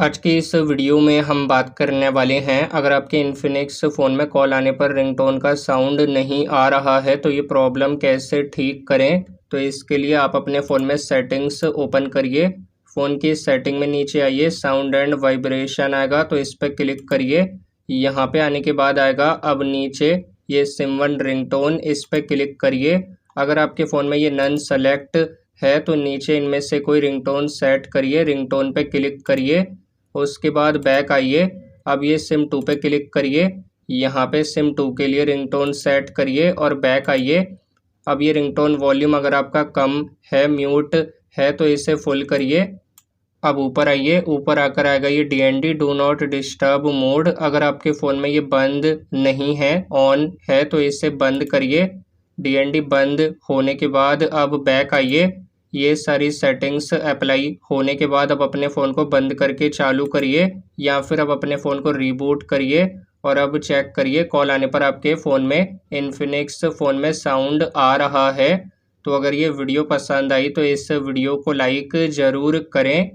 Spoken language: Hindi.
आज की इस वीडियो में हम बात करने वाले हैं, अगर आपके इन्फिनिक्स फ़ोन में कॉल आने पर रिंगटोन का साउंड नहीं आ रहा है तो ये प्रॉब्लम कैसे ठीक करें। तो इसके लिए आप अपने फ़ोन में सेटिंग्स ओपन करिए। फ़ोन की सेटिंग में नीचे आइए, साउंड एंड वाइब्रेशन आएगा तो इस पर क्लिक करिए। यहाँ पे आने के बाद आएगा अब नीचे ये सिम1 रिंगटोन, इस पर क्लिक करिए। अगर आपके फ़ोन में ये नन सेलेक्ट है तो नीचे इनमें से कोई रिंगटोन सेट करिए, रिंगटोन पे क्लिक करिए। उसके बाद बैक आइए, अब ये सिम 2 पे क्लिक करिए। यहाँ पे सिम 2 के लिए रिंगटोन सेट करिए और बैक आइए। अब ये रिंगटोन वॉल्यूम अगर आपका कम है, म्यूट है, तो इसे फुल करिए। अब ऊपर आइए, ऊपर आकर आएगा ये DND do not disturb mode. अगर आपके फ़ोन में ये बंद नहीं है, ऑन है, तो इसे बंद करिए। DND बंद होने के बाद अब बैक आइए। ये सारी सेटिंग्स अप्लाई होने के बाद अब अपने फ़ोन को बंद करके चालू करिए या फिर अब अपने फ़ोन को रीबूट करिए और अब चेक करिए कॉल आने पर आपके फ़ोन में, इन्फिनिक्स फ़ोन में साउंड आ रहा है। तो अगर ये वीडियो पसंद आई तो इस वीडियो को लाइक ज़रूर करें।